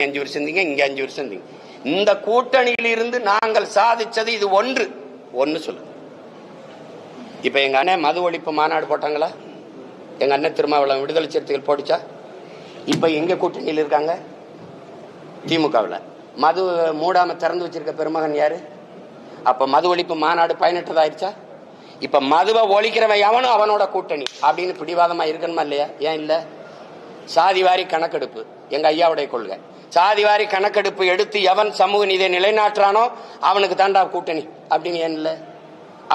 5 வருஷம் இருந்தீங்க, இங்க 5 வருஷம் இருந்தீங்க. இந்த கூட்டணியில் இருந்து நாங்கள் சாதிச்சது இது ஒன்று சொல்லு. இப்ப எங்க அண்ணன் மது ஒழிப்பு மாநாடு போட்டாங்களா? எங்க அண்ணன் திருமாவளவன் விடுதலை சிறுத்தைகள் போட்டுச்சா? இப்ப எங்க கூட்டணியில் இருக்காங்க? திமுகவில். மது மூடாம திறந்து வச்சிருக்க பெருமகன் யாரு? அப்ப மது ஒழிப்பு மாநாடு பயனற்றதாயிருச்சா? இப்ப மதுவை ஒழிக்கிறவன் எவனும் அவனோட கூட்டணி அப்படின்னு பிடிவாதமா இருக்கணுமா இல்லையா? ஏன் இல்ல? சாதிவாரி கணக்கெடுப்பு எங்க ஐயாவுடைய கொள்கை. சாதிவாரி கணக்கெடுப்பு எடுத்து எவன் சமூக நீதியை நிலைநாட்டுறானோ அவனுக்கு தாண்டா கூட்டணி அப்படின்னு ஏன் இல்ல?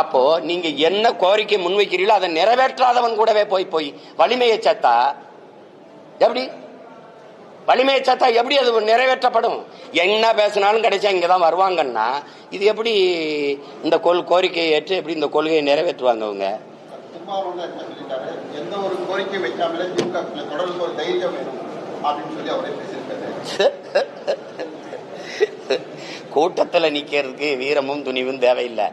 அப்போ நீங்க என்ன கோரிக்கை முன்வைக்கிறீங்களோ அதை நிறைவேற்றாதவன் கூடவே போய் வலிமையை சேர்த்தா எப்படி? வலிமையை சேர்த்தா எப்படி அது நிறைவேற்றப்படும்? என்ன பேசினாலும் கிடைச்சா இங்கதான் வருவாங்கன்னா இது எப்படி இந்த கோரிக்கையை ஏற்று எப்படி இந்த கொள்கையை நிறைவேற்றுவாங்க அவங்க? எந்த ஒரு கோரிக்கை வைக்காமலே தொடர்ந்து ஒரு தைரியம் வேணும் அப்படின்னு சொல்லி அவரே பேசியிருக்காரு. கூட்டத்துல நிக்கிறதுக்கு வீரமும் துணிவும் தேவையில்லை,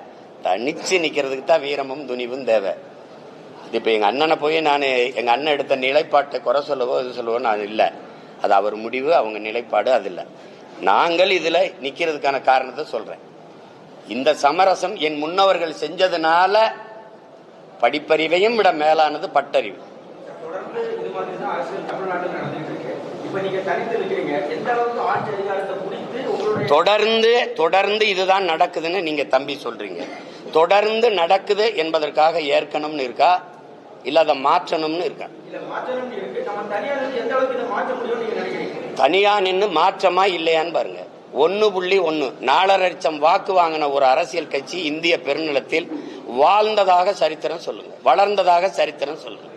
தனிச்சு நிக்கிறதுக்கு தான் வீரமும் துணிவும் தேவை. இப்ப எங்க அண்ணனை போய் நான் எங்க அண்ணன் எடுத்த நிலைப்பாட்டை குறை சொல்லவோ இது சொல்லவோ நான் இல்லை. அது அவர் முடிவு, அவங்க நிலைப்பாடு. அது இல்லை. நாங்கள் இதுல நிக்கிறதுக்கான காரணத்தை சொல்றேன். இந்த சமரசம் என் முன்னவர்கள் செஞ்சதுனால படிப்பறிவையும் விட மேலானது பட்டறிவு. தொடர்ந்து இதுதான் நடக்குதுன்னு நீங்க தம்பி சொல்றீங்க. தொடர்ந்து நடக்குது என்பதற்காக ஏற்கனம்னு இருக்கா, இல்ல அதை மாற்றணும்னு இருக்கா? தனியா நின்று மாற்றமா இல்லையான்னு பாருங்க. 1.1 4.5 லட்சம் வாக்கு வாங்கின ஒரு அரசியல் கட்சி இந்திய பெருநிலத்தில் வாழ்ந்ததாக சரித்திரம் சொல்லுங்க, வளர்ந்ததாக சரித்திரம் சொல்லுங்க.